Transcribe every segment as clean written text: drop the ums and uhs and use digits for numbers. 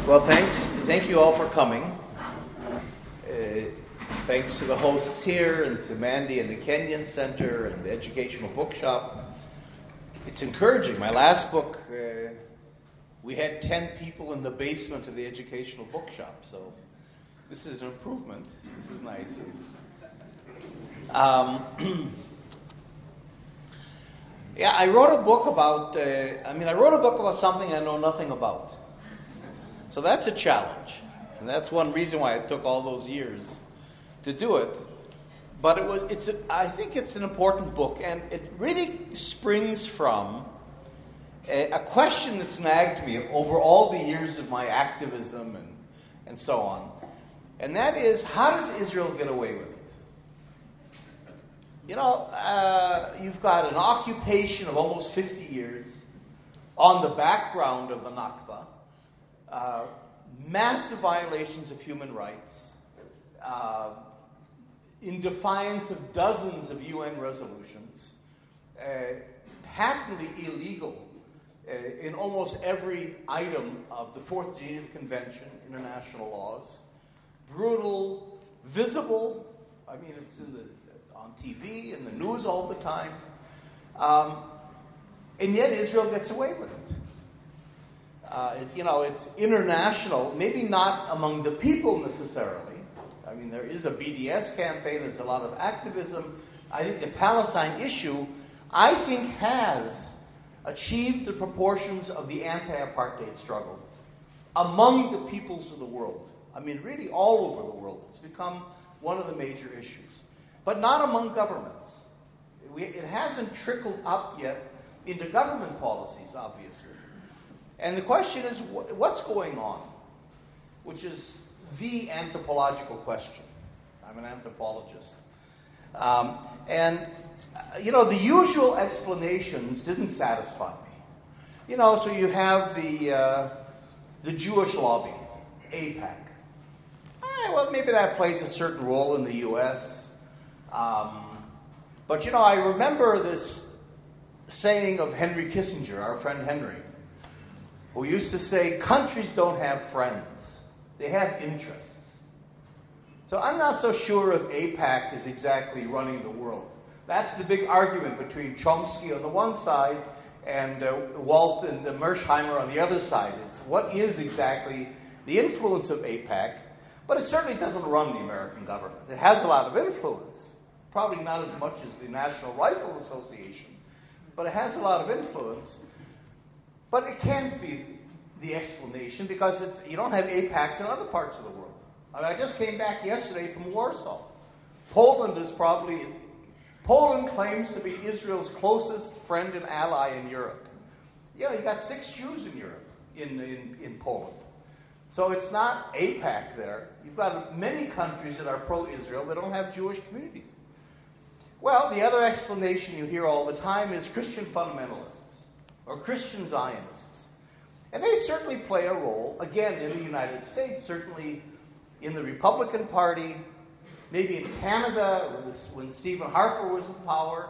Well, thank you all for coming. Thanks to the hosts here and to Mandy and the Kenyon Center and the Educational Bookshop. It's encouraging. My last book, we had 10 people in the basement of the Educational Bookshop, so this is an improvement. This is nice. Yeah, I wrote a book about something I know nothing about. So that's a challenge. And that's one reason why it took all those years to do it. But I think it's an important book, and it really springs from a question that's nagged me over all the years of my activism and so on. And that is, how does Israel get away with it? You know, you've got an occupation of almost 50 years on the background of the Nakba, massive violations of human rights, in defiance of dozens of UN resolutions, patently illegal in almost every item of the Fourth Geneva Convention, international laws, brutal, visible. I mean, it's on TV and the news all the time. And yet Israel gets away with it. It's international, maybe not among the people necessarily. I mean, there is a BDS campaign, there's a lot of activism. I think the Palestine issue, has achieved the proportions of the anti-apartheid struggle among the peoples of the world. I mean, really all over the world. It's become one of the major issues. But not among governments. It hasn't trickled up yet into government policies, obviously. And the question is, what's going on? Which is the anthropological question. I'm an anthropologist. The usual explanations didn't satisfy me. So you have the Jewish lobby, AIPAC. Well, maybe that plays a certain role in the U.S. But I remember this saying of Henry Kissinger, our friend Henry, who used to say, countries don't have friends, they have interests. So I'm not so sure if AIPAC is exactly running the world. That's the big argument between Chomsky on the one side and Walt and Mersheimer on the other side, is what is exactly the influence of AIPAC. But it certainly doesn't run the American government. It has a lot of influence, probably not as much as the National Rifle Association, but it has a lot of influence. But it can't be the explanation because you don't have AIPACs in other parts of the world. I just came back yesterday from Warsaw. Poland claims to be Israel's closest friend and ally in Europe. You got 6 Jews in Europe, in Poland. So it's not AIPAC there. You've got many countries that are pro-Israel that don't have Jewish communities. Well, the other explanation you hear all the time is Christian fundamentalists or Christian Zionists. And they certainly play a role, again, in the United States, certainly in the Republican Party, maybe in Canada when Stephen Harper was in power,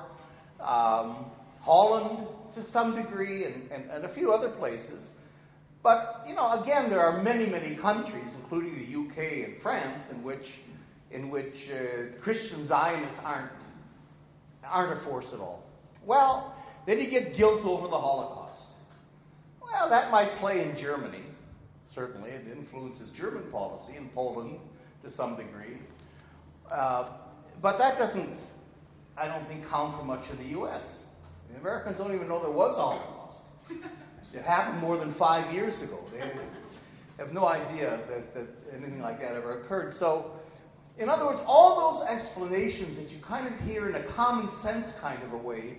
Holland to some degree, and a few other places. But, again, there are many, many countries, including the UK and France, in which Christian Zionists aren't a force at all. Well, then you get guilt over the Holocaust. Well, that might play in Germany. Certainly, it influences German policy, in Poland to some degree. But that doesn't, I don't think, count for much in the U.S. The Americans don't even know there was a Holocaust. It happened more than 5 years ago. They have no idea that anything like that ever occurred. So, in other words, all those explanations that you kind of hear in a common sense kind of a way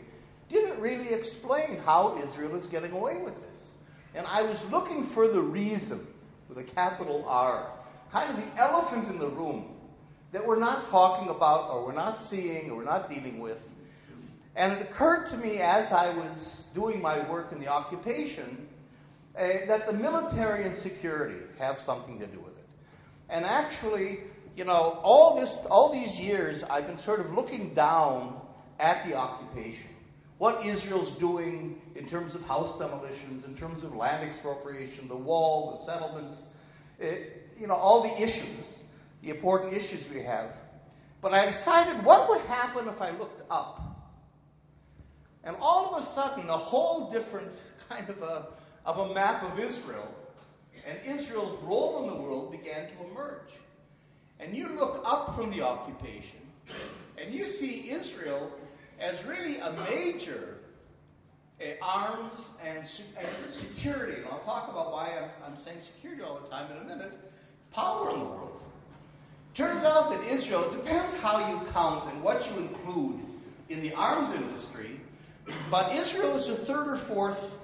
didn't really explain how Israel is getting away with this. And I was looking for the reason, with a capital R, kind of the elephant in the room that we're not talking about, or we're not seeing, or we're not dealing with. And it occurred to me as I was doing my work in the occupation that the military and security have something to do with it. And actually, all these years I've been sort of looking down at the occupation. What Israel's doing in terms of house demolitions, in terms of land expropriation, the wall, the settlements, all the issues, the important issues we have. But I decided, what would happen if I looked up? And all of a sudden, a whole different kind of a map of Israel and Israel's role in the world began to emerge. And you look up from the occupation, and you see Israel as really a major arms and security. And I'll talk about why I'm saying security all the time in a minute. Power in the world. Turns out that Israel, it depends how you count and what you include in the arms industry, but Israel is the third or fourth.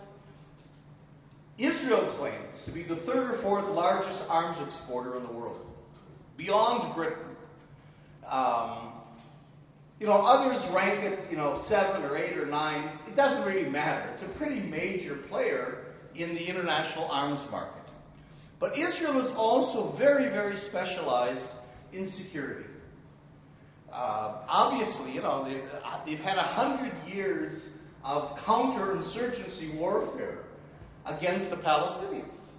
Israel claims to be the third or fourth largest arms exporter in the world, beyond Britain. Others rank it, 7 or 8 or 9. It doesn't really matter. It's a pretty major player in the international arms market. But Israel is also very, very specialized in security. Obviously, they've had 100 years of counterinsurgency warfare against the Palestinians.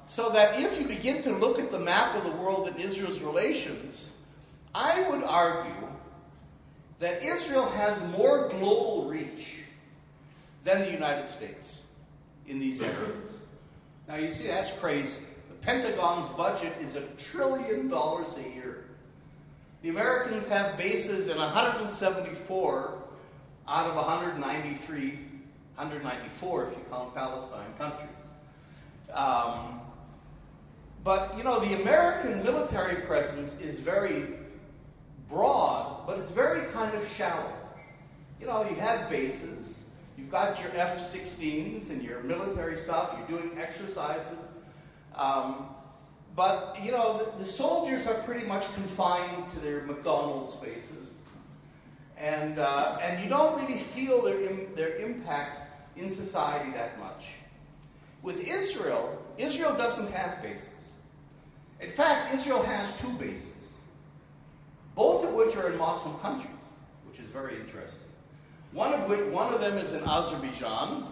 So that if you begin to look at the map of the world and Israel's relations, I would argue that Israel has more global reach than the United States in these areas. Now you see, that's crazy. The Pentagon's budget is $1 trillion a year. The Americans have bases in 174 out of 194 if you count Palestine countries. But the American military presence is very broad, but it's very kind of shallow. You have bases, you've got your F-16s and your military stuff, you're doing exercises, but the soldiers are pretty much confined to their McDonald's bases, and you don't really feel their impact in society that much. With Israel, Israel doesn't have bases. In fact, Israel has 2 bases, both of which are in Muslim countries, which is very interesting. One of them is in Azerbaijan,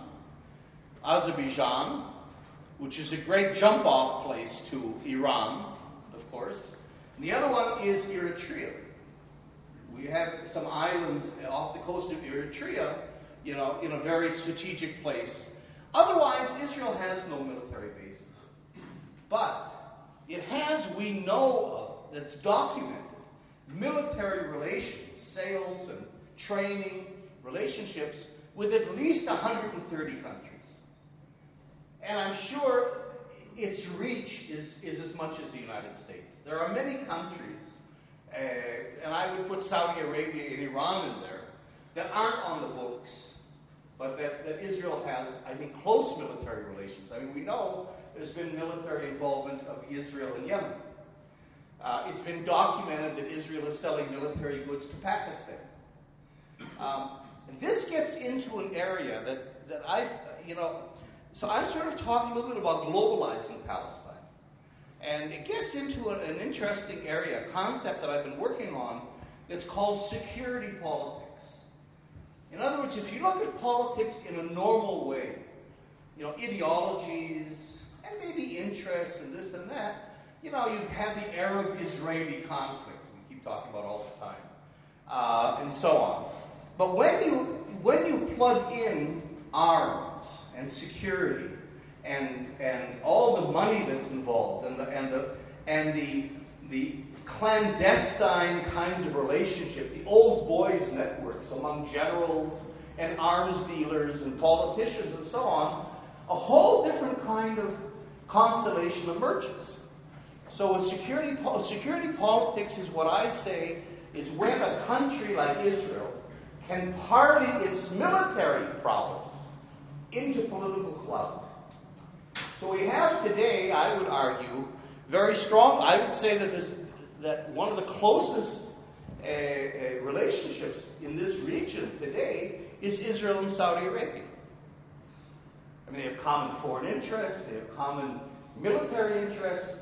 which is a great jump-off place to Iran, of course. And the other one is Eritrea. We have some islands off the coast of Eritrea, in a very strategic place. Otherwise, Israel has no military bases. But it has, we know of, that's documented, military relations, sales and training, relationships with at least 130 countries. And I'm sure its reach is as much as the United States. There are many countries, and I would put Saudi Arabia and Iran in there, that aren't on the books, but that Israel has, I think, close military relations. I mean, we know there's been military involvement of Israel in Yemen. It's been documented that Israel is selling military goods to Pakistan. This gets into an area that I've, so I'm sort of talking a little bit about globalizing Palestine. And it gets into an interesting area, a concept that I've been working on that's called security politics. In other words, if you look at politics in a normal way, ideologies and maybe interests and this and that, you have the Arab-Israeli conflict we keep talking about all the time, and so on. But when you plug in arms and security and all the money that's involved and the clandestine kinds of relationships, the old boys networks among generals and arms dealers and politicians and so on, a whole different kind of constellation emerges. So with security politics is what I say is when a country like Israel can party its military prowess into political clout. So we have today, I would argue, very strong. I would say that one of the closest relationships in this region today is Israel and Saudi Arabia. I mean, they have common foreign interests, they have common military interests,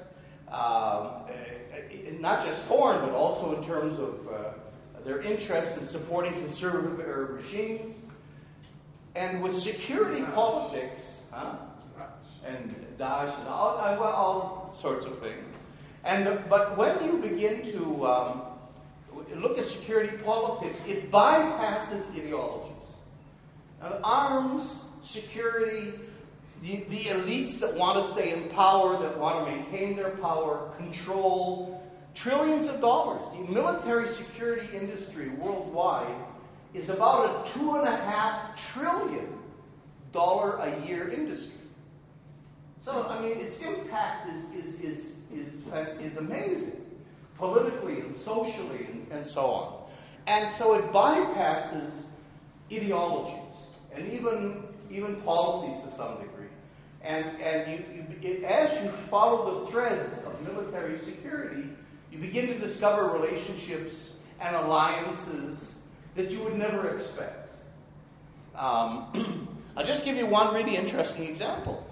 not just foreign, but also in terms of their interests in supporting conservative Arab regimes. And with security politics, and Daesh and all sorts of things. But when you begin to look at security politics, it bypasses ideologies. Now, arms, security, the elites that want to stay in power, that want to maintain their power, control trillions of dollars. The military security industry worldwide is about a $2.5 trillion a year industry. So, I mean, its impact is amazing, politically and socially and so on. And so it bypasses ideologies and even policies to some degree. And as you follow the threads of military security, you begin to discover relationships and alliances that you would never expect. I'll just give you one really interesting example.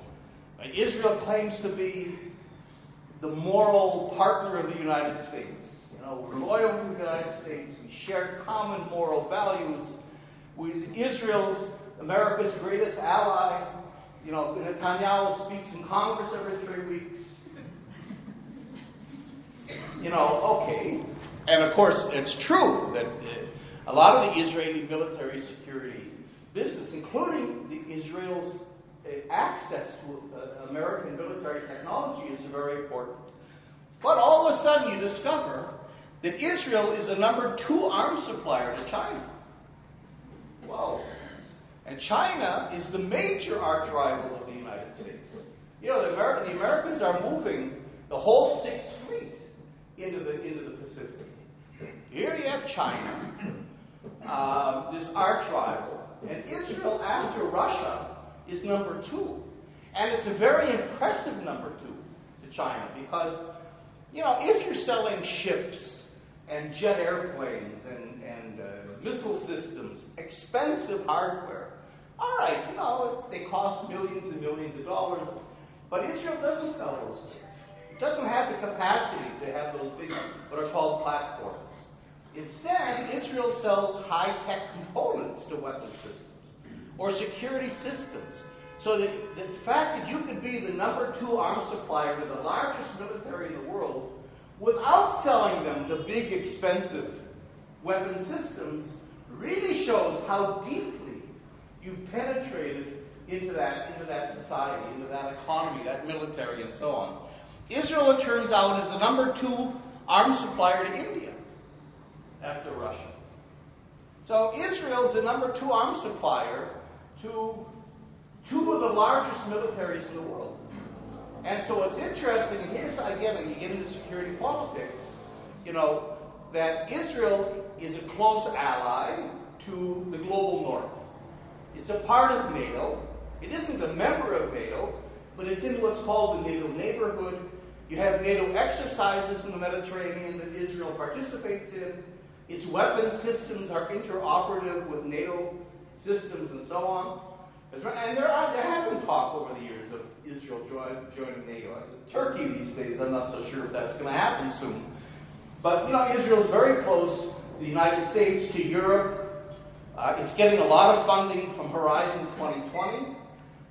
Israel claims to be the moral partner of the United States. You know, we're loyal to the United States. We share common moral values. Israel's America's greatest ally. You know, Netanyahu speaks in Congress every 3 weeks. You know, okay. And of course, it's true that a lot of the Israeli military security business, including Israel's access to American military technology, is very important. But all of a sudden you discover that Israel is the number 2 arms supplier to China. Whoa. And China is the major arch rival of the United States. You know, the Americans are moving the whole Sixth Fleet into the Pacific. Here you have China, this arch rival, and Israel, after Russia, is number 2. And it's a very impressive number 2 to China because, you know, if you're selling ships and jet airplanes and missile systems, expensive hardware, all right, you know, they cost millions and millions of dollars, but Israel doesn't sell those things. It doesn't have the capacity to have those big, what are called platforms. Instead, Israel sells high-tech components to weapon systems or security systems. So the fact that you could be the number 2 arms supplier to the largest military in the world without selling them the big, expensive weapon systems really shows how deeply you've penetrated into that society, into that economy, that military, and so on. Israel, it turns out, is the number 2 arms supplier to India after Russia. So Israel is the number 2 arms supplier to 2 of the largest militaries in the world. And so what's interesting, and here's again, you get into security politics, you know, that Israel is a close ally to the global north. It's a part of NATO. It isn't a member of NATO, but it's in what's called the NATO neighborhood. You have NATO exercises in the Mediterranean that Israel participates in. Its weapon systems are interoperative with NATO systems and so on. And there have been talk over the years of Israel joining NATO. Turkey these days, I'm not so sure if that's going to happen soon. But, you know, Israel's very close to the United States, to Europe. It's getting a lot of funding from Horizon 2020,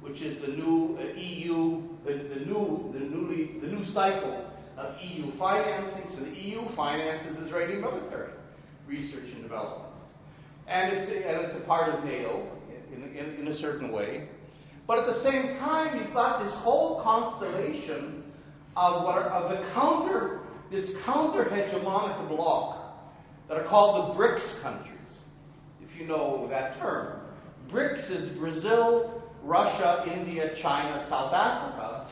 which is the new EU, the new cycle of EU financing. So the EU finances Israeli military research and development, and it's a part of NATO in a certain way. But at the same time, you've got this whole constellation of this counter hegemonic bloc that are called the BRICS countries. If you know that term. BRICS is Brazil, Russia, India, China, South Africa.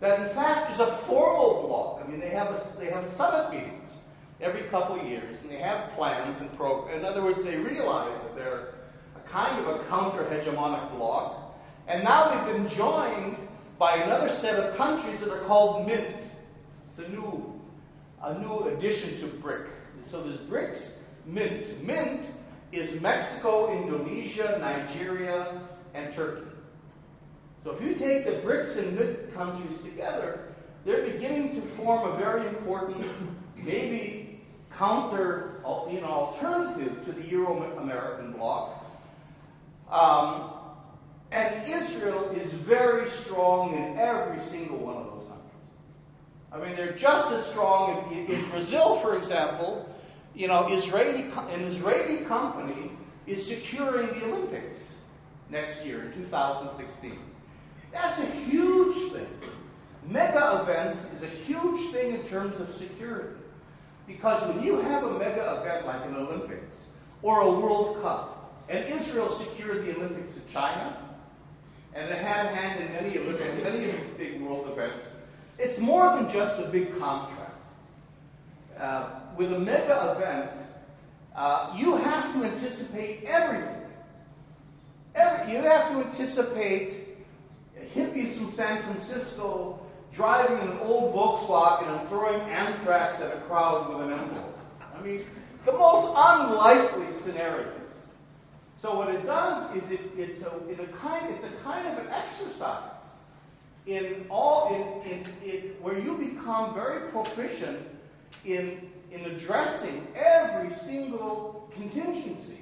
That in fact is a formal bloc. I mean, they have summit meetings every couple of years, and they have plans and programs. In other words, they realize that they're a kind of a counter-hegemonic bloc. And now they've been joined by another set of countries that are called MINT. It's a new addition to BRIC. So there's BRICS, MINT. MINT is Mexico, Indonesia, Nigeria, and Turkey. So if you take the BRICS and MINT countries together, they're beginning to form a very important, maybe alternative to the Euro-American bloc. And Israel is very strong in every single one of those countries. I mean, they're just as strong in Brazil, for example. You know, an Israeli company is securing the Olympics next year in 2016. That's a huge thing. Mega events is a huge thing in terms of security. Because when you have a mega event like an Olympics or a World Cup, and Israel secured the Olympics in China, and it had a hand in many of these big world events, it's more than just a big contract. With a mega event, you have to anticipate everything. You have to anticipate hippies from San Francisco driving in an old Volkswagen and throwing anthrax at a crowd with an envelope. I mean, the most unlikely scenarios. So what it does is it's a kind of an exercise where you become very proficient in addressing every single contingency,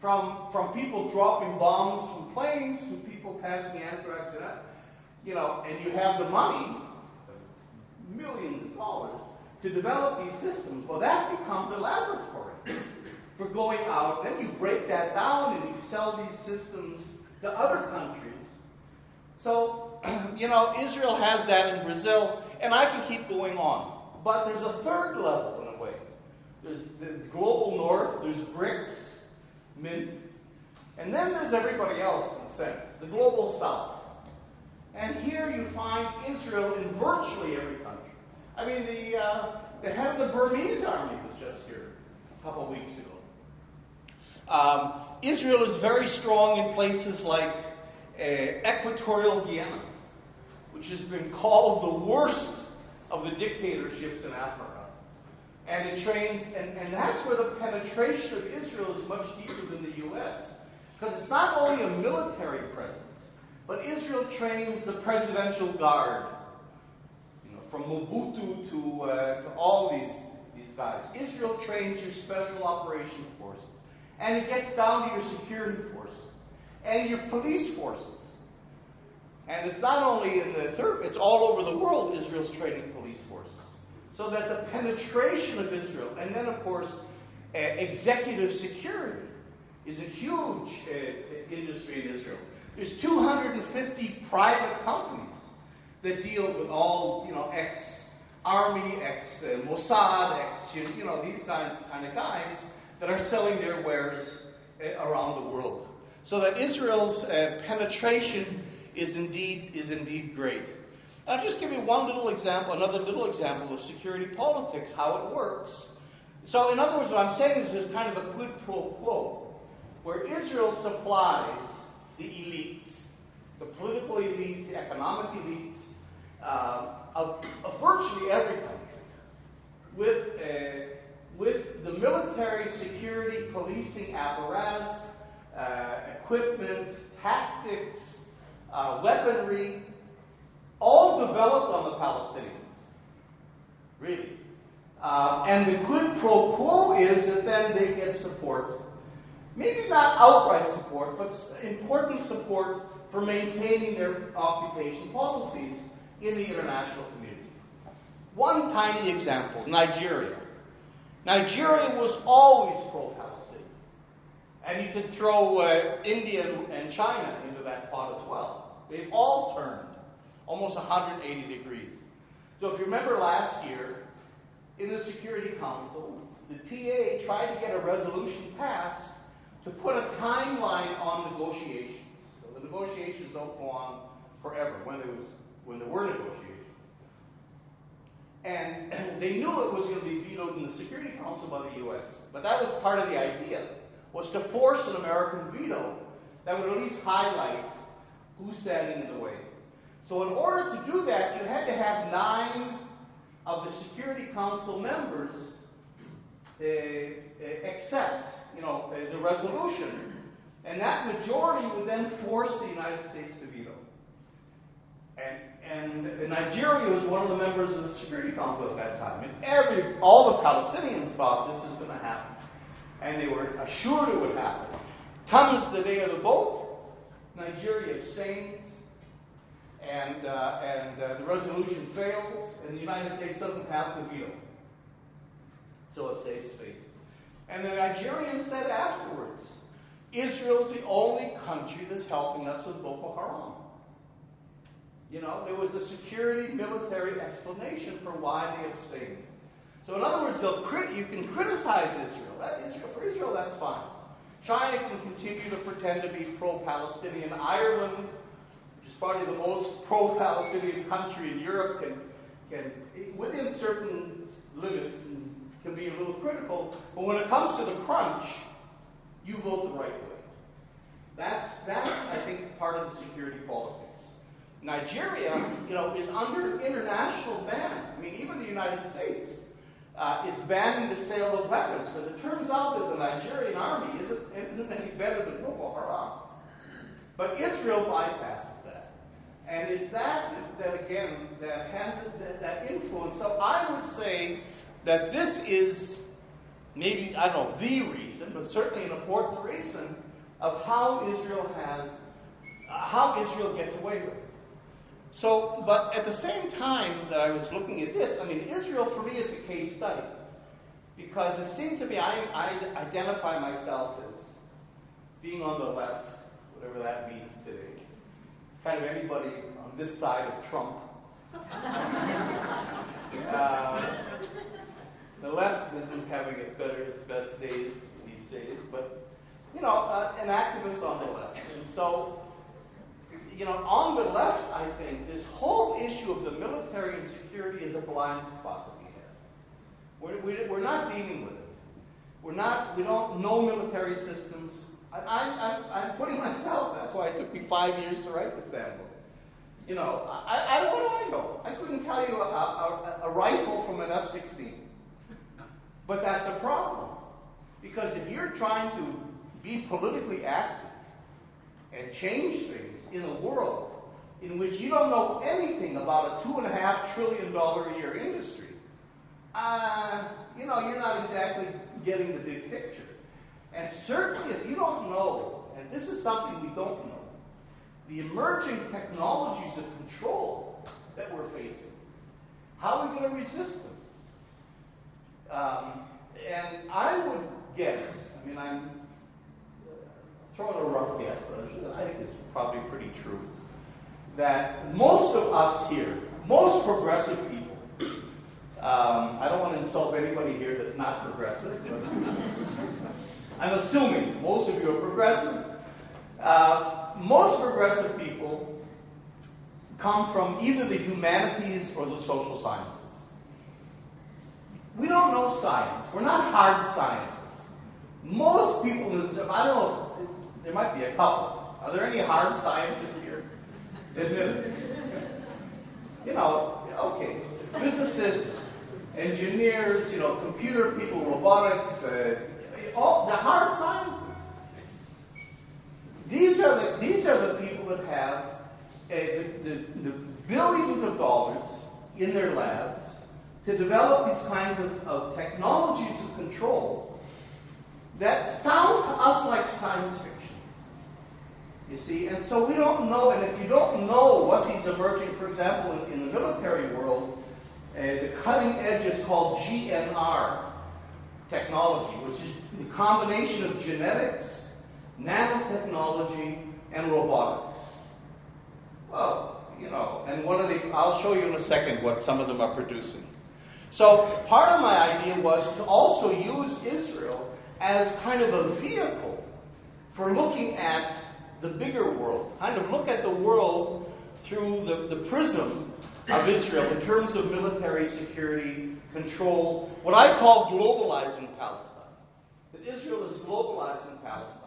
from people dropping bombs from planes to people passing anthrax and that. You know, and you have the money, millions of dollars, to develop these systems. Well, that becomes a laboratory for going out. Then you break that down and you sell these systems to other countries. So, you know, Israel has that in Brazil, and I can keep going on. But there's a third level in a way. There's the global north, there's BRICS, Mint, and then there's everybody else in a sense, the global south. And here you find Israel in virtually every country. I mean, the head of the Burmese army was just here a couple of weeks ago. Israel is very strong in places like Equatorial Guinea, which has been called the worst of the dictatorships in Africa. And it trains, and that's where the penetration of Israel is much deeper than the U.S. Because it's not only a military presence, but Israel trains the presidential guard, you know, from Mobutu to all these guys. Israel trains your special operations forces, and it gets down to your security forces and your police forces. And it's not only in the third; it's all over the world. Israel's training police forces, so that the penetration of Israel, and then of course, executive security, is a huge industry in Israel. There's 250 private companies that deal with all, you know, ex-army, ex-Mossad, you know, these kind of guys that are selling their wares around the world. So that Israel's penetration is indeed great. I'll just give you another little example of security politics, how it works. So in other words, what I'm saying is there's kind of a quid pro quo, where Israel supplies the elites, the political elites, the economic elites of virtually every country, with the military, security, policing apparatus, equipment, tactics, weaponry, all developed on the Palestinians, really. And the quid pro quo is that then they get support. Maybe not outright support, but important support for maintaining their occupation policies in the international community. One tiny example, Nigeria. Nigeria was always pro-Palestinian. And you could throw India and China into that pot as well. They've all turned almost 180 degrees. So if you remember last year, in the Security Council, the PA tried to get a resolution passed to put a timeline on negotiations. So the negotiations don't go on forever when there were negotiations. And they knew it was going to be vetoed in the Security Council by the U.S. But that was part of the idea, was to force an American veto that would at least highlight who's standing in the way. So in order to do that, you had to have 9 of the Security Council members accept, the resolution, and that majority would then force the United States to veto. And Nigeria was one of the members of the Security Council at that time, and all the Palestinians thought this was going to happen, and they were assured it would happen. Comes the day of the vote, Nigeria abstains, and the resolution fails, and the United States doesn't have the veto. So a safe space. And the Nigerians said afterwards, Israel's the only country that's helping us with Boko Haram. You know, there was a security military explanation for why they abstained. So in other words, you can criticize Israel. For Israel, that's fine. China can continue to pretend to be pro-Palestinian. Ireland, which is probably the most pro-Palestinian country in Europe, can within certain limits, can be a little critical. But when it comes to the crunch, you vote the right way. That's I think, part of the security politics. Nigeria, is under international ban. I mean, even the United States is banning the sale of weapons because it turns out that the Nigerian army isn't any better than Boko Haram. But Israel bypasses that. And it's that again, that has that influence. So I would say that this is maybe, I don't know, the reason, but certainly an important reason of how Israel gets away with it. So, but at the same time that I was looking at this, I mean, Israel for me is a case study. Because it seemed to me, I identify myself as being on the left, whatever that means today. It's kind of anybody on this side of Trump. The left isn't having its best days these days, but, an activist on the left. And so, on the left, I think, this whole issue of the military and security is a blind spot that we have. We're not dealing with it. We don't know military systems. I'm putting myself, that's why it took me 5 years to write this damn book. What do I know? I couldn't tell you a rifle from an F-16. But that's a problem. Because if you're trying to be politically active and change things in a world in which you don't know anything about a $2.5 trillion a year industry, you're not exactly getting the big picture. And certainly if you don't know, and this is something we don't know, the emerging technologies of control that we're facing, how are we going to resist them? And I would guess, I'm throwing a rough guess, but I think it's probably pretty true, that most of us here, most progressive people, I don't want to insult anybody here that's not progressive, but I'm assuming most of you are progressive. Most progressive people come from either the humanities or the social sciences. We don't know science. We're not hard scientists. Most people in this, I don't know, there might be a couple. Are there any hard scientists here? Admit it. Okay. Physicists, engineers, computer people, robotics, all the hard sciences. These are the people that have the billions of dollars in their labs to develop these kinds of technologies of control that sound to us like science fiction. You see, and so we don't know, and if you don't know what these emerging, for example, in the military world, the cutting edge is called GNR technology, which is the combination of genetics, nanotechnology, and robotics. Well, and what are they? I'll show you in a second what some of them are producing. So part of my idea was to also use Israel as kind of a vehicle for looking at the bigger world, kind of look at the world through the prism of Israel in terms of military security, control, what I call globalizing Palestine. That Israel is globalizing Palestine.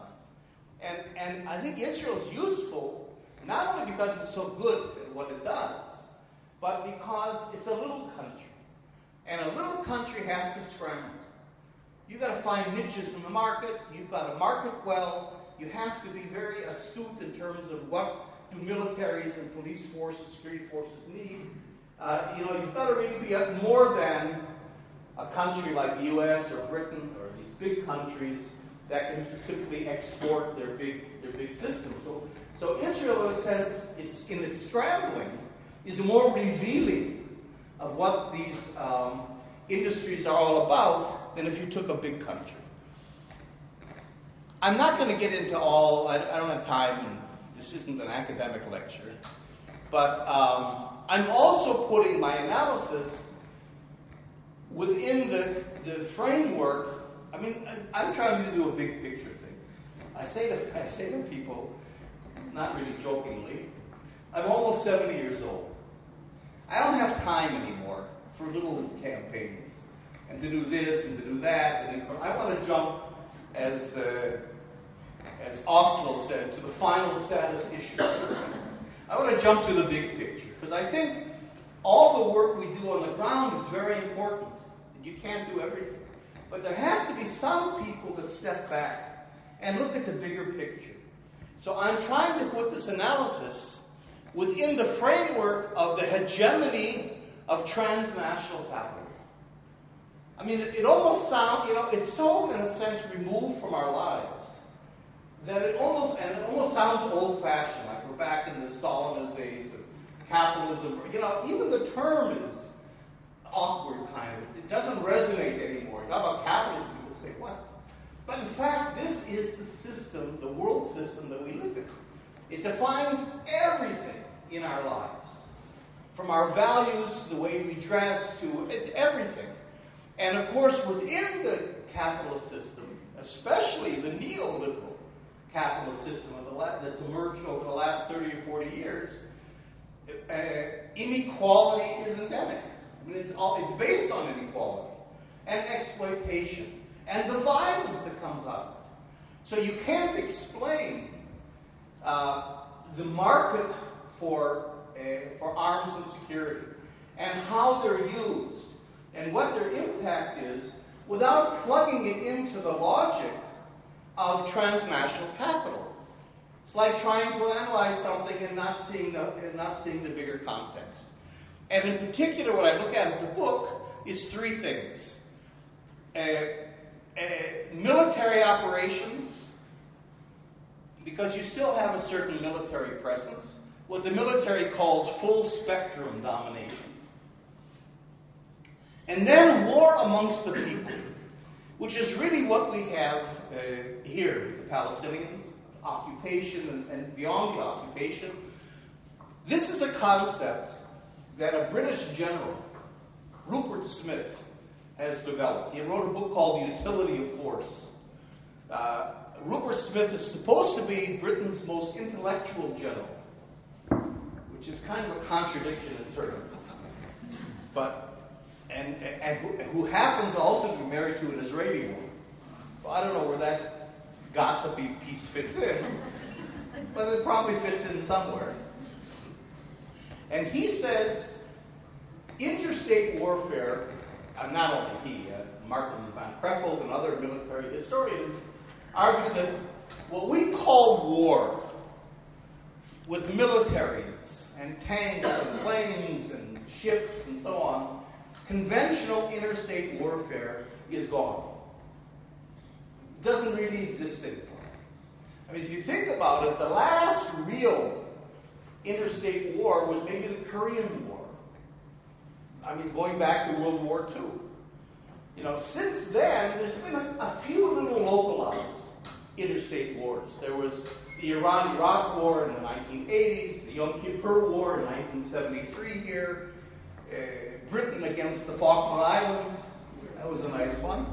And I think Israel is useful not only because it's so good at what it does, but because it's a little country. And a little country has to scramble. You've got to find niches in the market. You've got to market well. You have to be very astute in terms of what do militaries and police forces, security forces need. You've got to really be more than a country like the U.S. or Britain or these big countries that can simply export their big system. So Israel, in a sense, in its scrambling, is more revealing of what these industries are all about than if you took a big country. I'm not going to get into all, I don't have time, and this isn't an academic lecture, but I'm also putting my analysis within the framework. I mean, I'm trying to do a big picture thing. I say to people, not really jokingly, I'm almost 70 years old. I don't have time anymore for little campaigns and to do this and to do that. And I want to jump, as Oslo said, to the final status issues. I want to jump to the big picture because I think all the work we do on the ground is very important. And you can't do everything. But there have to be some people that step back and look at the bigger picture. So I'm trying to put this analysis within the framework of the hegemony of transnational capitalism. I mean, it almost sounds, it's so, in a sense, removed from our lives that it almost sounds old-fashioned, like we're back in the Stalinist days of capitalism. Even the term is awkward, kind of. It doesn't resonate anymore. You talk about capitalism, people say, what? But in fact, this is the system, the world system that we live in. It defines everything in our lives. From our values, the way we dress, to everything. And of course, within the capitalist system, especially the neoliberal capitalist system that's emerged over the last 30 or 40 years, inequality is endemic. I mean, it's based on inequality and exploitation and the violence that comes out of it. So you can't explain the market for arms and security and how they're used and what their impact is without plugging it into the logic of transnational capital. It's like trying to analyze something and not seeing the bigger context. And in particular, what I look at in the book is three things. Military operations, because you still have a certain military presence, what the military calls full spectrum domination. And then war amongst the people, which is really what we have here, the Palestinians, occupation and beyond the occupation. This is a concept that a British general, Rupert Smith, has developed. He wrote a book called The Utility of Force. Rupert Smith is supposed to be Britain's most intellectual general, which is kind of a contradiction in terms. And who happens also to be married to an Israeli woman. Well, I don't know where that gossipy piece fits in, but it probably fits in somewhere. And he says interstate warfare, not only he, Martin van Crefeld and other military historians argue that what we call war with militaries and tanks and planes and ships and so on, conventional interstate warfare is gone. It doesn't really exist anymore. I mean, if you think about it, the last real interstate war was maybe the Korean War. I mean, going back to World War II. Since then, there's been a few little localized interstate wars. There was the Iran-Iraq War in the 1980s, the Yom Kippur War in 1973 here, Britain against the Falkland Islands. That was a nice one.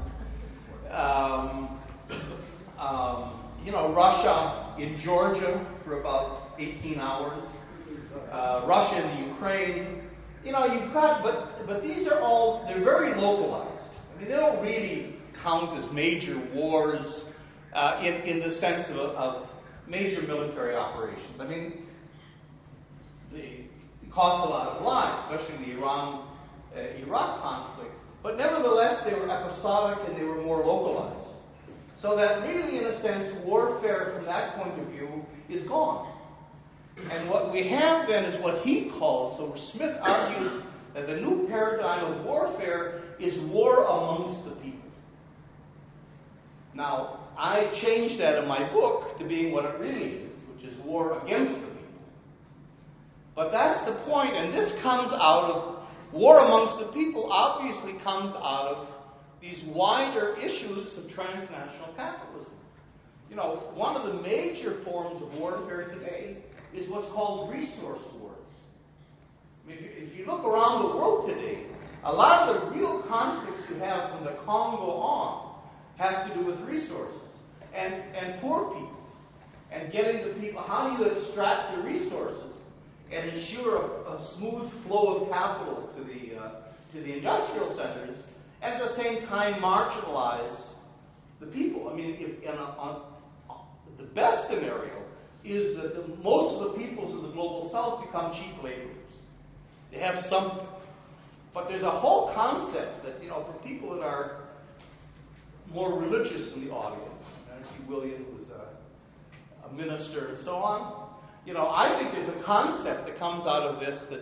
Russia in Georgia for about 18 hours. Russia in the Ukraine. You've got, but these are all, they're very localized. I mean, they don't really count as major wars in the sense of major military operations. I mean, they cost a lot of lives, especially the Iran-Iraq conflict. But nevertheless, they were episodic and they were more localized. So that really, in a sense, warfare from that point of view is gone. And what we have then is what he calls, so Smith argues that the new paradigm of warfare is war amongst the people. Now, I changed that in my book to being what it really is, which is war against the people. But that's the point, and this comes out of war amongst the people, obviously comes out of these wider issues of transnational capitalism. You know, one of the major forms of warfare today is what's called resource wars. I mean, if you look around the world today, a lot of the real conflicts you have from the Congo on have to do with resources and poor people. And getting the people, how do you extract the resources and ensure a smooth flow of capital to the industrial centers, and at the same time marginalize the people? I mean, the best scenario is that most of the peoples of the global south become cheap laborers. They have something. But there's a whole concept that, you know, for people that are more religious in the audience, Nancy Williams was a minister and so on, you know, I think there's a concept that comes out of this that,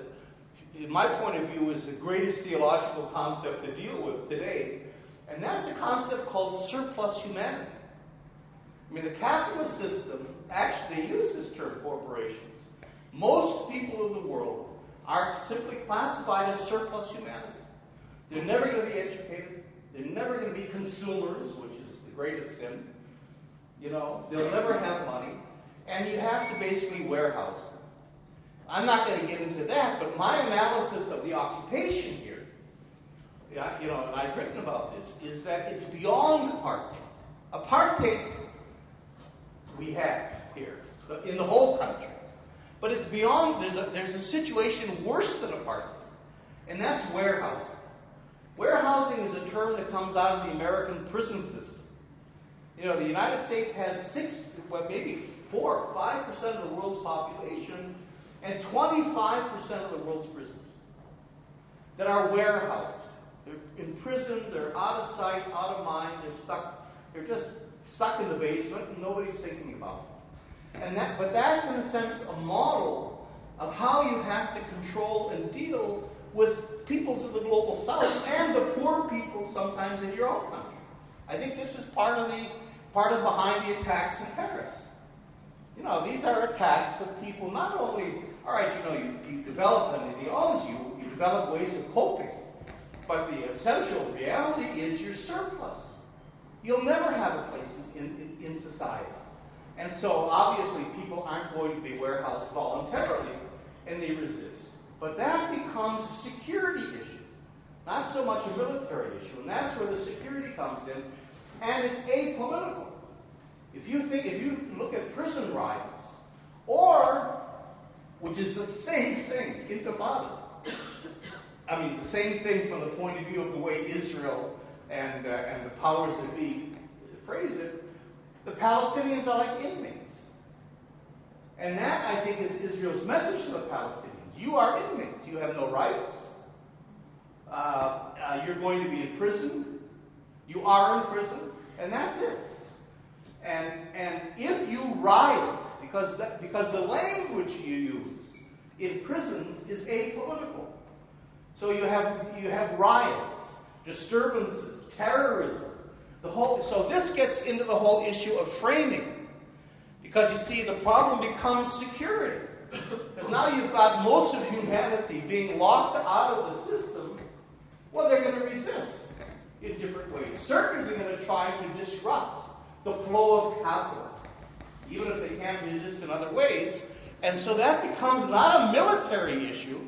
in my point of view, is the greatest theological concept to deal with today, and that's a concept called surplus humanity. I mean, the capitalist system, actually, they use this term, corporations. Most people in the world are simply classified as surplus humanity. They're never going to be educated. They're never going to be consumers, which is the greatest sin. You know, they'll never have money. And you have to basically warehouse them. I'm not going to get into that, but my analysis of the occupation here, you know, and I've written about this, is that it's beyond apartheid. Apartheid we have here in the whole country. But it's beyond, there's a situation worse than apartheid, and that's warehousing. Warehousing is a term that comes out of the American prison system. You know, the United States has maybe 4 or 5% of the world's population and 25% of the world's prisoners that are warehoused. They're in prison, they're out of sight, out of mind, they're just stuck in the basement and nobody's thinking about them. But that's, in a sense, a model of how you have to control and deal with peoples of the global south and the poor people sometimes in your own country. I think this is part of behind the attacks in Paris. You know, these are attacks of people not only, all right, you know, you develop an ideology, you develop ways of coping, but the essential reality is your surplus. You'll never have a place in society. And so, obviously, people aren't going to be warehoused voluntarily, and they resist. But that becomes a security issue, not so much a military issue. And that's where the security comes in, and it's apolitical. If you look at prison riots, or, which is the same thing, intifadas. I mean, the same thing from the point of view of the way Israel and the powers that be phrase it, the Palestinians are like inmates. And that, I think, is Israel's message to the Palestinians. You are inmates. You have no rights. You're going to be in prison. You are in prison. And that's it. And if you riot, because the language you use in prisons is apolitical. So you have riots, disturbances, terrorism. So this gets into the whole issue of framing. Because you see, the problem becomes security. Because now you've got most of humanity being locked out of the system. Well, they're going to resist in different ways. Certainly they're going to try to disrupt the flow of capital, even if they can't resist in other ways. And so that becomes not a military issue,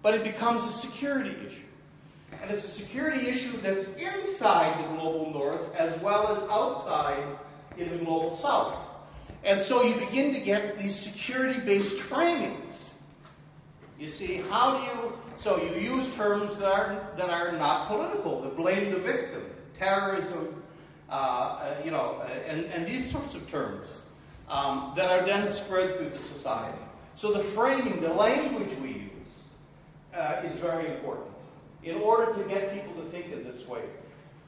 but it becomes a security issue. And it's a security issue that's inside the global north as well as outside in the global south. And so you begin to get these security-based framings. You see, so you use terms that are not political, that blame the victim, terrorism, and these sorts of terms that are then spread through the society. So the framing, the language we use is very important in order to get people to think in this way.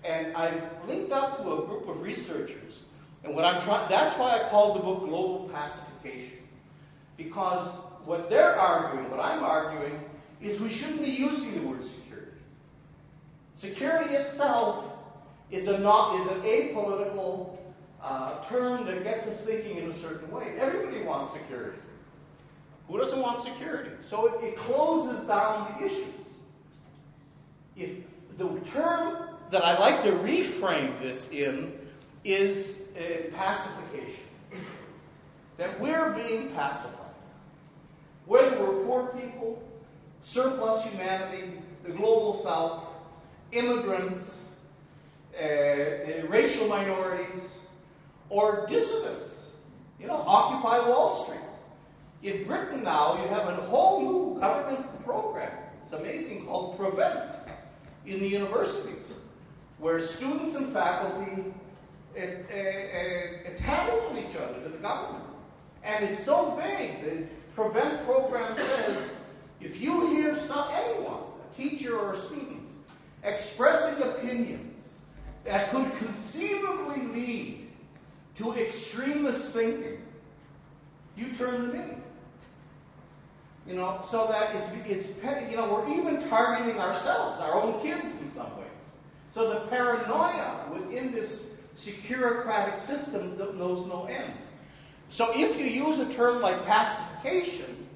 And I've linked up to a group of researchers, and that's why I called the book Global Pacification. Because what they're arguing, what I'm arguing, is we shouldn't be using the word security. Security itself is an apolitical term that gets us thinking in a certain way. Everybody wants security. Who doesn't want security? So it closes down the issues. If the term that I like to reframe this in is pacification. That we're being pacified. Whether we're poor people, surplus humanity, the global south, immigrants, racial minorities, or dissidents. Occupy Wall Street. In Britain now, you have a whole new government program. It's amazing, called Prevent, in the universities, where students and faculty tattle on each other to the government. And it's so vague. The Prevent program says, if you hear anyone, a teacher or a student, expressing opinions that could conceivably lead to extremist thinking, you turn them in. So that it's we're even targeting ourselves, our own kids in some ways. So the paranoia within this securocratic system knows no end. So if you use a term like pacification,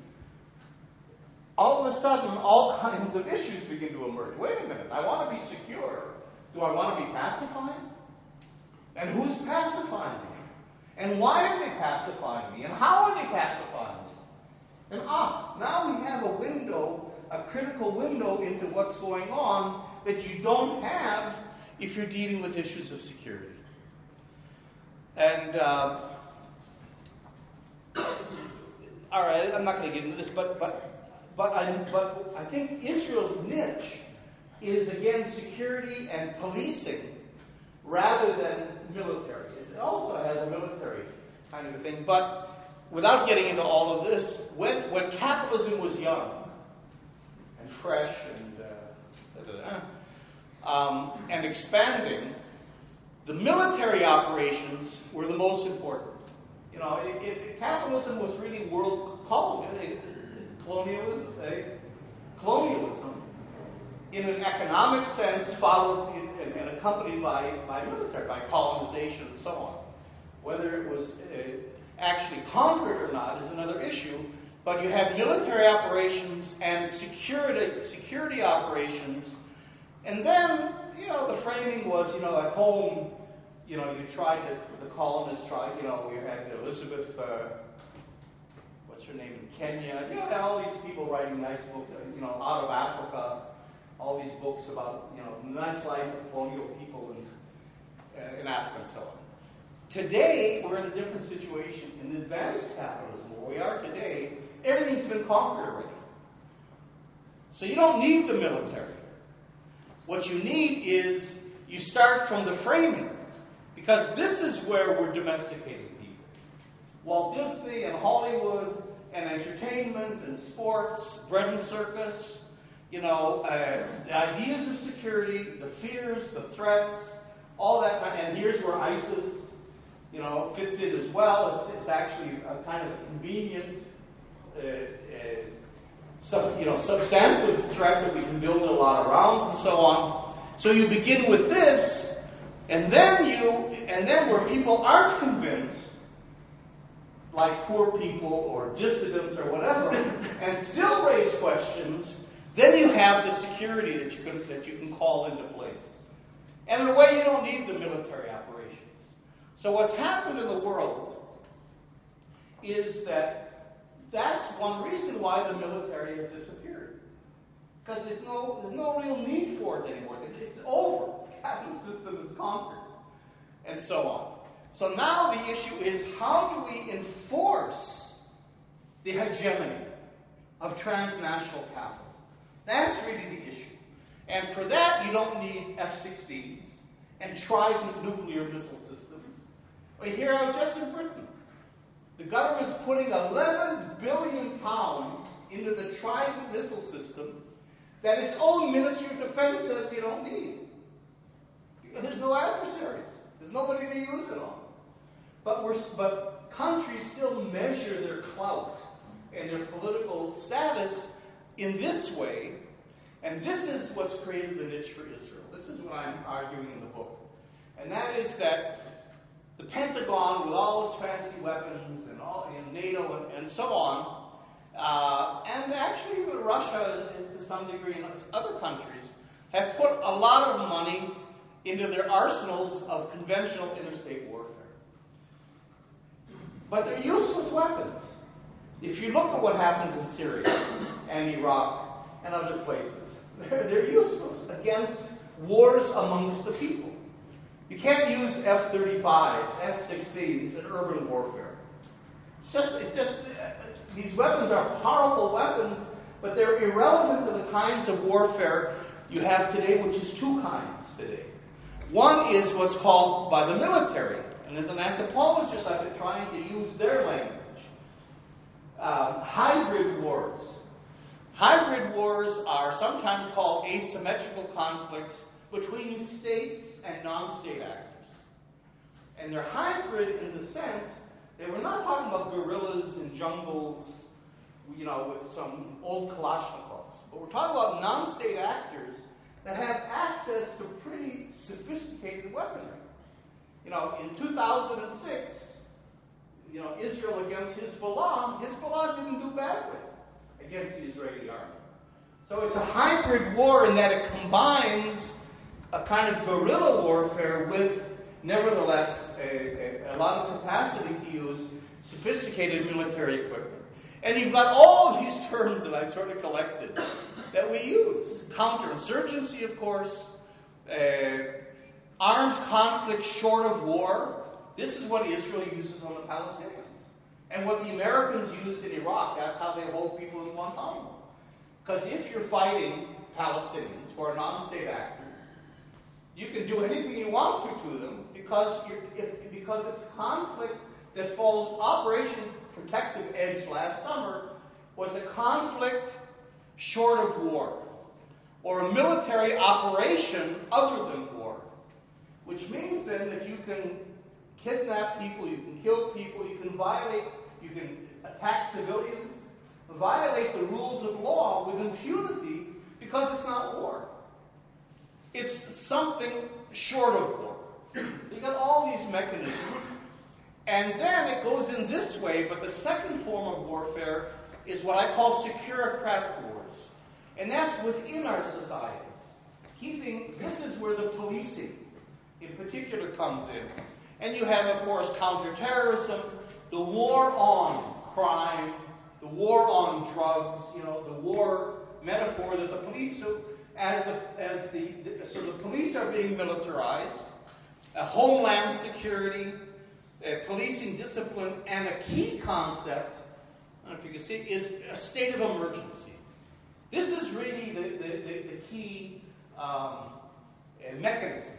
all of a sudden all kinds of issues begin to emerge. Wait a minute, I want to be secure. Do I want to be pacified? And who's pacifying me? And why are they pacifying me? And how are they pacifying me? And now we have a window, a critical window into what's going on that you don't have if you're dealing with issues of security. And, all right, I'm not going to get into this, but I think Israel's niche is, again, security and policing rather than military. It also has a military kind of a thing, but without getting into all of this, when capitalism was young and fresh and expanding, the military operations were the most important. Capitalism was really world colonialism, in an economic sense, followed and accompanied by military, by colonization and so on. Whether it was actually conquered or not is another issue, but you had military operations and security operations, and then, the framing was, at home, the colonists tried, we had Elizabeth, what's her name, in Kenya, all these people writing nice books, out of Africa, all these books about, the nice life of colonial people in Africa and so on. Today, we're in a different situation. In advanced capitalism, where we are today, everything's been conquered already. So you don't need the military. What you need is, you start from the framing. Because this is where we're domesticating people. Walt Disney and Hollywood and entertainment and sports, bread and circus, the ideas of security, the fears, the threats, all that. And here's where ISIS, fits in as well. It's actually a kind of convenient, substantive threat that we can build a lot around and so on. So you begin with this, and then where people aren't convinced, like poor people or dissidents or whatever, and still raise questions, then you have the security that you can call into place. And in a way, you don't need the military operations. So what's happened in the world is that's one reason why the military has disappeared. Because there's no real need for it anymore. It's over. The capitalist system is conquered. And so on. So now the issue is, how do we enforce the hegemony of transnational capital? That's really the issue. And for that, you don't need F-16s and Trident nuclear missile systems. Here out just in Britain, the government's putting £11 billion into the Trident missile system that its own Ministry of Defense says you don't need. Because there's no adversaries. There's nobody to use it on. But countries still measure their clout and their political status in this way, and this is what's created the niche for Israel. This is what I'm arguing in the book. And that is that the Pentagon with all its fancy weapons and all, and NATO and so on, and actually even Russia to some degree and other countries have put a lot of money into their arsenals of conventional interstate warfare. But they're useless weapons. If you look at what happens in Syria and Iraq and other places, they're useless against wars amongst the people. You can't use F-35s, F-16s in urban warfare. It's just these weapons are powerful weapons, but they're irrelevant to the kinds of warfare you have today, which is two kinds today. One is what's called by the military, and as an anthropologist, I've been trying to use their language. Hybrid wars. Hybrid wars are sometimes called asymmetrical conflicts between states and non-state actors. And they're hybrid in the sense that we're not talking about guerrillas in jungles, with some old Kalashnikovs, but we're talking about non-state actors that have access to pretty sophisticated weaponry. In 2006, Israel against Hezbollah didn't do badly against the Israeli army. So it's a hybrid war in that it combines a kind of guerrilla warfare with, nevertheless, a lot of capacity to use sophisticated military equipment. And you've got all these terms that I sort of collected that we use. Counterinsurgency, of course, armed conflict short of war. This is what Israel uses on the Palestinians. And what the Americans used in Iraq, that's how they hold people in Guantanamo. Because if you're fighting Palestinians who are non-state actors, you can do anything you want to them because it's conflict that falls. Operation Protective Edge last summer was a conflict short of war, or a military operation other than war, which means then that you can kidnap people, you can kill people, you can attack civilians, violate the rules of law with impunity because it's not war. It's something short of war. You got all these mechanisms, and then it goes in this way, but the second form of warfare is what I call securocratic wars. And that's within our societies. This is where the policing in particular comes in. And you have, of course, counterterrorism, the war on crime, the war on drugs, the war metaphor that the police, so the police are being militarized, homeland security, policing discipline, and a key concept, I don't know if you can see, is a state of emergency. This is really the key mechanism.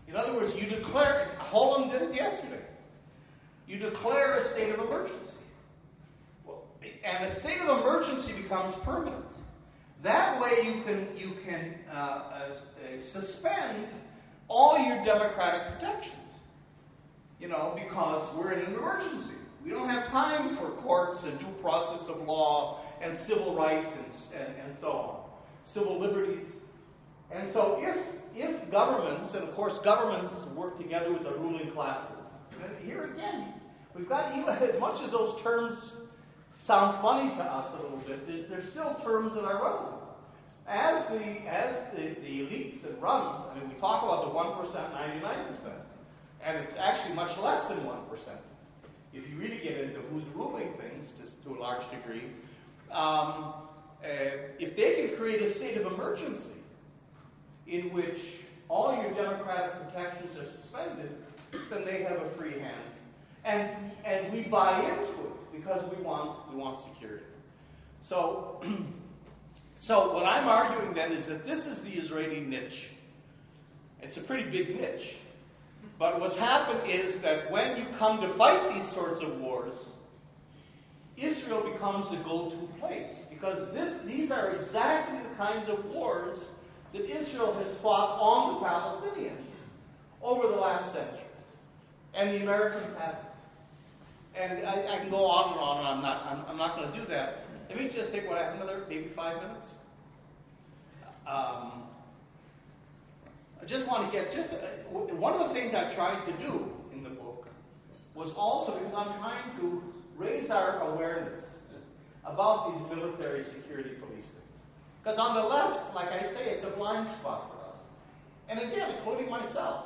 In other words, you declare, Holland did it yesterday. You declare a state of emergency. And a state of emergency becomes permanent. That way you can suspend all your democratic protections. Because we're in an emergency. We don't have time for courts and due process of law and civil rights and so on. Civil liberties. And so if governments, and of course governments work together with the ruling classes. And here again, we've got, as much as those terms sound funny to us a little bit, they're still terms that are relevant. As the elites that run, we talk about the 1%, 99%, and it's actually much less than 1%. If you really get into who's ruling things to a large degree, if they can create a state of emergency in which all your democratic protections are suspended, then they have a free hand. And we buy into it because we want security. So what I'm arguing then is that this is the Israeli niche. It's a pretty big niche. But what's happened is that when you come to fight these sorts of wars, Israel becomes the go-to place. Because these are exactly the kinds of wars that Israel has fought on the Palestinians over the last century. And the Americans haven't. And I can go on and on, and I'm not going to do that. Let me just take another maybe 5 minutes. I just want to get one of the things I've tried to do in the book was also because I'm trying to raise our awareness about these military security police things. Because on the left, like I say, it's a blind spot for us. And again, including myself.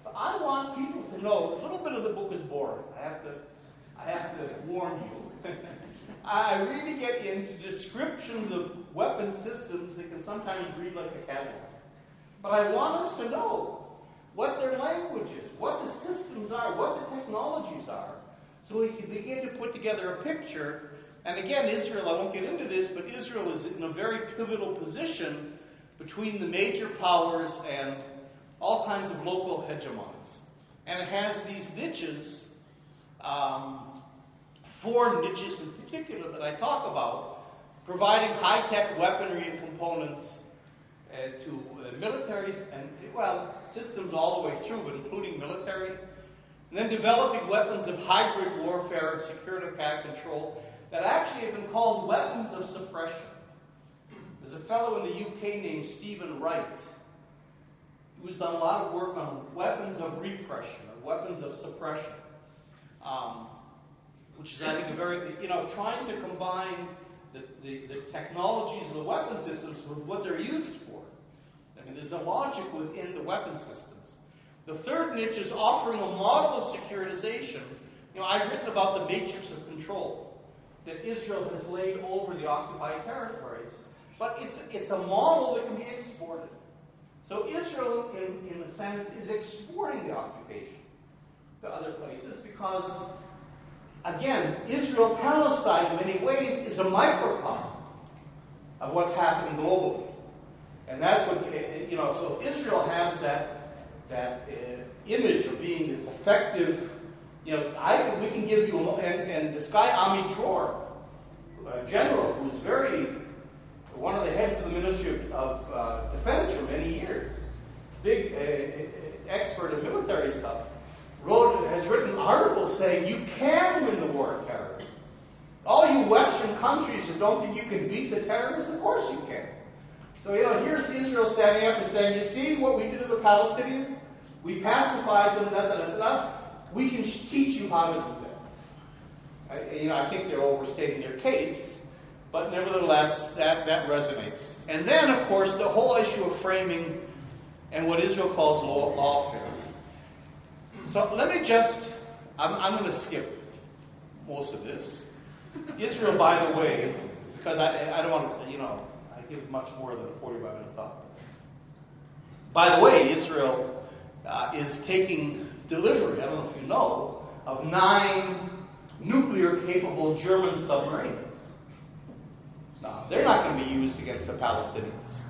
But I want people to know, a little bit of the book is boring. I have to warn you. I really get into descriptions of weapon systems that can sometimes read like a catalog. But I want us to know what their language is, what the systems are, what the technologies are, so we can begin to put together a picture. And again, Israel, I won't get into this, but Israel is in a very pivotal position between the major powers and all kinds of local hegemons. And it has these niches, 4 niches in particular that I talk about, providing high-tech weaponry and components to militaries and, well, systems all the way through, but including military. And then developing weapons of hybrid warfare and security control that actually have been called weapons of suppression. There's a fellow in the UK named Stephen Wright who's done a lot of work on weapons of repression or weapons of suppression, which is, I think, a very, trying to combine the technologies of the weapon systems with what they're used for. I mean, there's a logic within the weapon systems. The third niche is offering a model of securitization. I've written about the matrix of control that Israel has laid over the occupied territories, but it's a model that can be exported. So Israel, in a sense, is exporting the occupation to other places because, again, Israel-Palestine, in many ways, is a microcosm of what's happening globally. And that's what, so Israel has that image of being this effective, we can give you, and this guy, Ami Dror, a general who's one of the heads of the Ministry of Defense for many years, big expert in military stuff, has written articles saying you can win the war on terrorism. All you Western countries who don't think you can beat the terrorists, of course you can. So, here's Israel standing up and saying, you see what we did to the Palestinians? We pacified them, we can teach you how to do that. I think they're overstating their case, but nevertheless, that resonates. And then, of course, the whole issue of framing and what Israel calls lawfare. So let me I'm going to skip most of this. Israel, by the way, because I don't want to, I give much more than a 45-minute talk. By the way, Israel is taking delivery, I don't know if you know, of 9 nuclear-capable German submarines. Now, they're not going to be used against the Palestinians.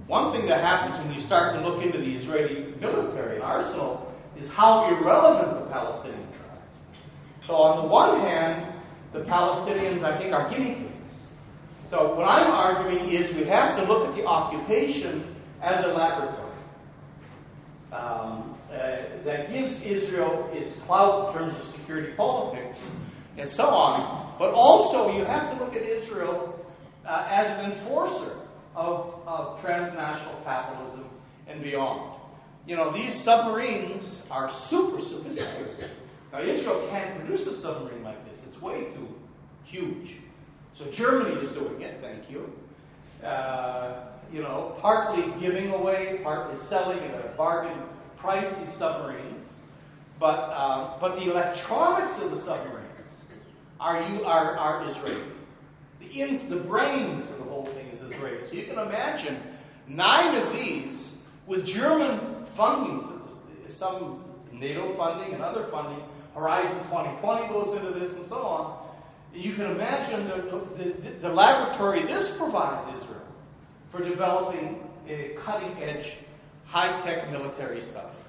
One thing that happens when you start to look into the Israeli military and arsenal is how irrelevant the Palestinians are. So on the one hand, the Palestinians, I think, are guinea pigs. So what I'm arguing is we have to look at the occupation as a laboratory that gives Israel its clout in terms of security politics and so on. But also you have to look at Israel as an enforcer of transnational capitalism and beyond. These submarines are super sophisticated. Now, Israel can't produce a submarine like this. It's way too huge. So Germany is doing it, thank you. Partly giving away, partly selling at a bargain price these submarines. But the electronics of the submarines are Israeli. The brains of the whole thing is Israeli. So you can imagine 9 of these with German funding, some NATO funding and other funding. Horizon 2020 goes into this and so on. You can imagine the laboratory this provides Israel for developing cutting-edge, high-tech military stuff.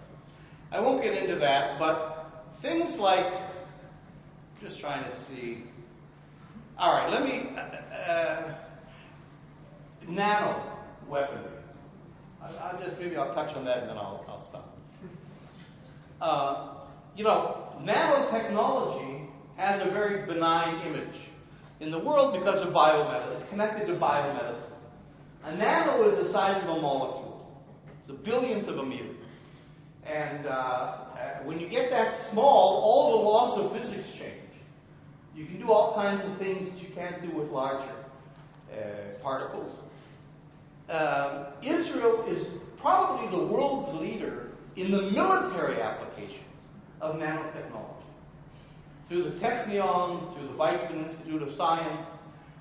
I won't get into that, but things like, just trying to see. All right, let me, nano weaponry. Maybe I'll touch on that and then I'll stop. Nanotechnology has a very benign image in the world because of biomedicine. It's connected to biomedicine. A nano is the size of a molecule. It's a billionth of a meter. And when you get that small, all the laws of physics change. You can do all kinds of things that you can't do with larger particles. Israel is probably the world's leader in the military applications of nanotechnology. Through the Technion, through the Weizmann Institute of Science,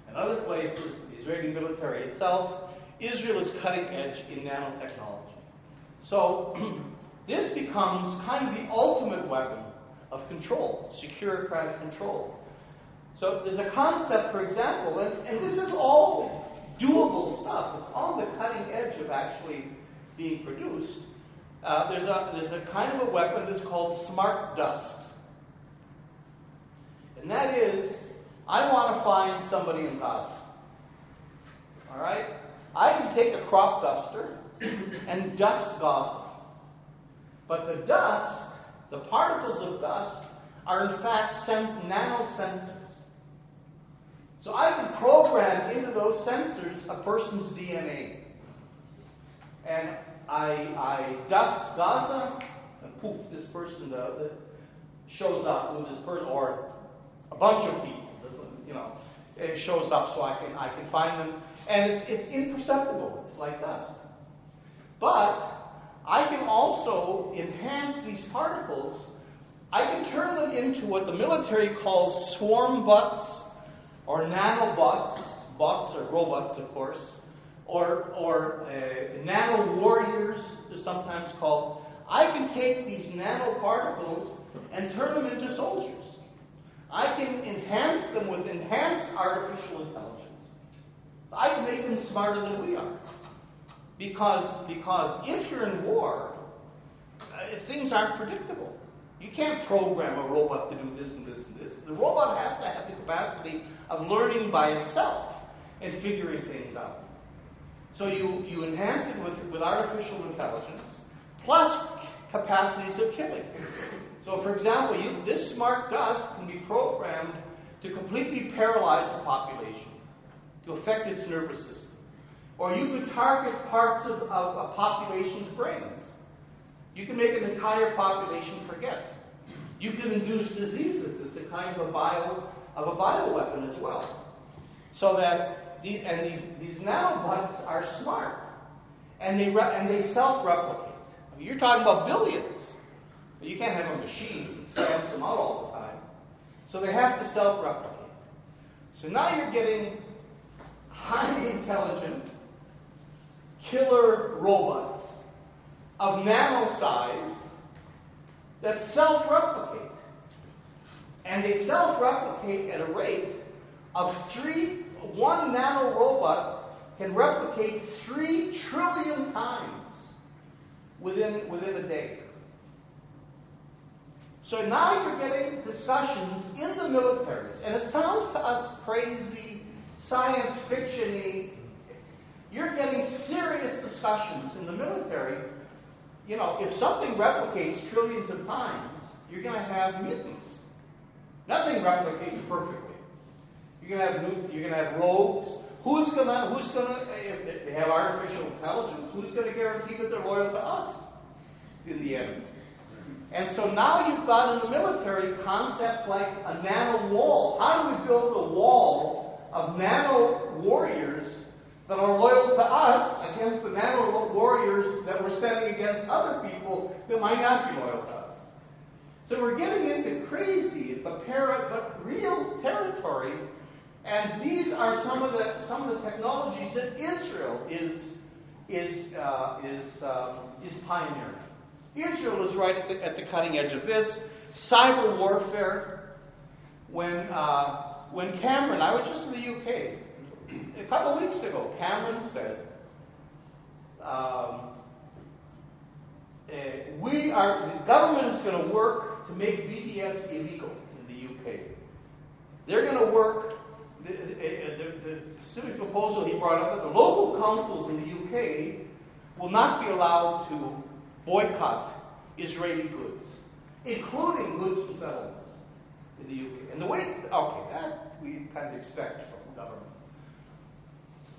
and other places, the Israeli military itself, Israel is cutting edge in nanotechnology. So this becomes kind of the ultimate weapon of control, secure control. So there's a concept, for example, and this is all doable stuff. It's on the cutting edge of actually being produced. There's a kind of a weapon that's called smart dust. And that is, I want to find somebody in Gaza. All right? I can take a crop duster and dust Gaza. But the dust, the particles of dust, are in fact nanosensors. So I can program into those sensors a person's DNA. And I dust Gaza, and poof, this person shows up with this person, or a bunch of people, it shows up so I can find them. And it's imperceptible. It's like dust. But I can also enhance these particles. I can turn them into what the military calls swarm bots, or nanobots. Bots are robots, of course. Or nano warriors, they're sometimes called. I can take these nanoparticles and turn them into soldiers. I can enhance them with enhanced artificial intelligence. I can make them smarter than we are. Because if you're in war, things aren't predictable. You can't program a robot to do this and this and this. The robot has to have the capacity of learning by itself and figuring things out. So you enhance it with artificial intelligence, plus capacities of killing. So, for example, this smart dust can be programmed to completely paralyze a population, to affect its nervous system. Or you could target parts of a population's brains. You can make an entire population forget. You can induce diseases. It's a kind of a bioweapon as well. So that these nanobots are smart, and they self-replicate. I mean, you're talking about billions. You can't have a machine that stamps them out all the time. So they have to self-replicate. So now you're getting highly intelligent killer robots of nano size that self-replicate. And they self-replicate at a rate of 1 nano robot can replicate 3 trillion times within a day. So now you're getting discussions in the militaries, and it sounds to us crazy, science fiction-y. You're getting serious discussions in the military. If something replicates trillions of times, you're going to have mutants. Nothing replicates perfectly. You're going to have rogues. Who's going to? If they have artificial intelligence, who's going to guarantee that they're loyal to us in the end? And so now you've got in the military concepts like a nano wall. How do we build a wall of nano warriors that are loyal to us against the nano warriors that we're sending against other people that might not be loyal to us? So we're getting into crazy but real territory, and these are some of the technologies that Israel is pioneering. Israel is right at the cutting edge of this. Cyber warfare. When Cameron, I was just in the UK a couple of weeks ago, Cameron said, the government is going to work to make BDS illegal in the UK. They're going to work, the specific proposal he brought up, that the local councils in the UK will not be allowed to boycott Israeli goods, including goods from settlements in the UK. And that we kind of expect from governments.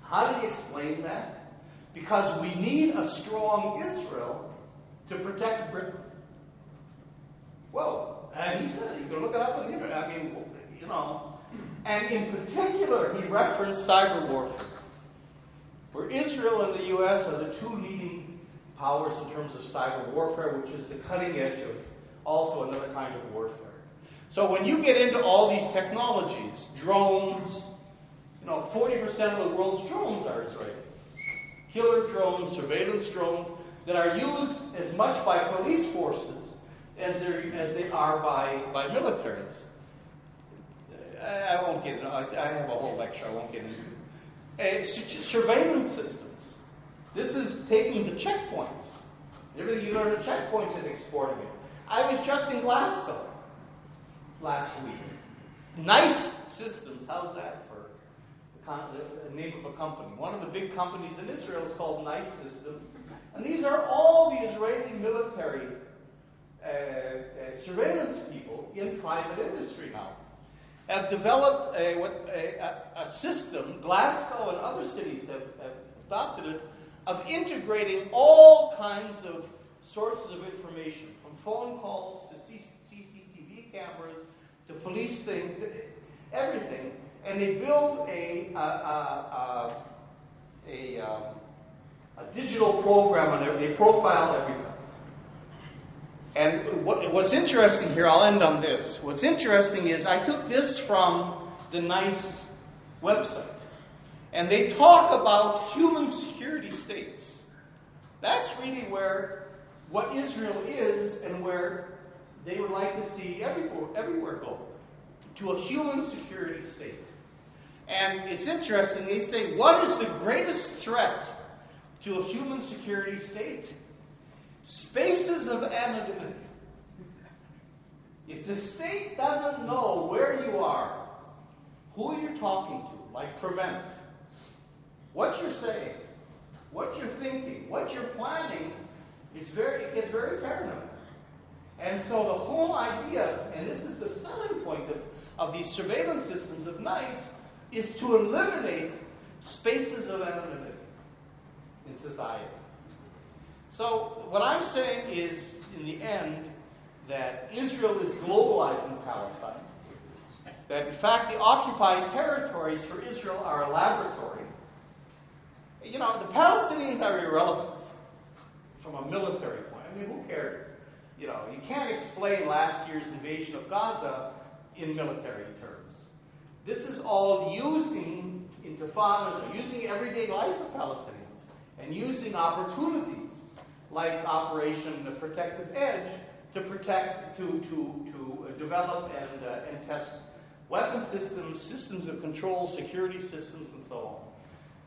How did he explain that? Because we need a strong Israel to protect Britain. Well, and he said, you can look it up on the internet. I mean, you know. And in particular, he referenced cyber warfare, where Israel and the U.S. are the two leading powers in terms of cyber warfare, which is the cutting edge of also another kind of warfare. So when you get into all these technologies, drones, 40% of the world's drones are Israeli. Killer drones, surveillance drones, that are used as much by police forces as they are by militaries. I won't get into it. I have a whole lecture. I won't get into it. Surveillance systems. This is taking the checkpoints. Everything you learn at checkpoints and exporting it. I was just in Glasgow last week. Nice Systems. How's that for the name of a company? One of the big companies in Israel is called Nice Systems. And these are all the Israeli military surveillance people in private industry now. Have developed a system, Glasgow and other cities have adopted it, of integrating all kinds of sources of information, from phone calls to CCTV cameras to police things, everything, and they build a digital program on there. They profile everybody. And what's interesting here, I'll end on this. What's interesting is I took this from the NICE website. And they talk about human security states. That's really what Israel is and where they would like to see everywhere go. To a human security state. And it's interesting, they say, what is the greatest threat to a human security state? Spaces of anonymity. If the state doesn't know where you are, who you're talking to, like prevent, what you're saying, what you're thinking, what you're planning, it gets very paranoid. And so the whole idea, and this is the selling point of these surveillance systems of NICE, is to eliminate spaces of anonymity in society. So what I'm saying is, in the end, that Israel is globalizing Palestine. That, in fact, the occupied territories for Israel are a laboratory. The Palestinians are irrelevant from a military point. I mean, who cares? You can't explain last year's invasion of Gaza in military terms. This is all using intifadas, using everyday life of Palestinians, and using opportunities like Operation Protective Edge to develop and test weapon systems of control, security systems, and so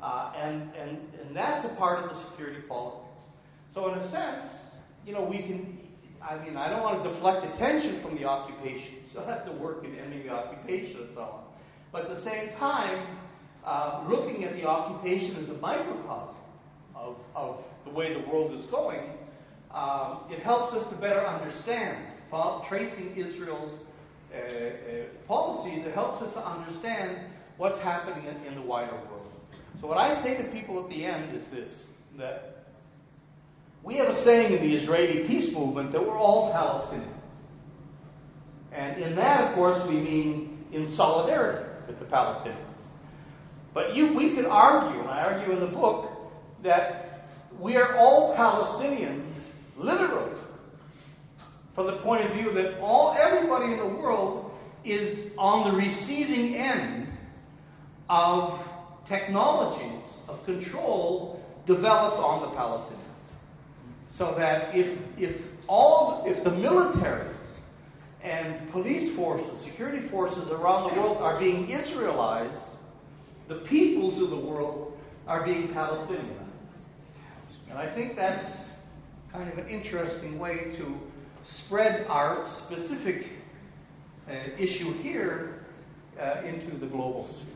on. And that's a part of the security politics. So in a sense, we can. I don't want to deflect attention from the occupation. You still have to work in ending the occupation and so on. But at the same time, looking at the occupation as a microcosm of the way the world is going, it helps us to better understand, tracing Israel's policies, it helps us to understand what's happening in the wider world. So what I say to people at the end is this, that we have a saying in the Israeli peace movement that we're all Palestinians. And in that, of course, we mean in solidarity with the Palestinians. But we can argue, and I argue in the book, that we are all Palestinians, literally, from the point of view that everybody in the world is on the receiving end of technologies of control developed on the Palestinians. So that if the militaries and police forces, security forces around the world are being Israelized, the peoples of the world are being Palestinianized. And I think that's kind of an interesting way to spread our specific issue here into the global sphere.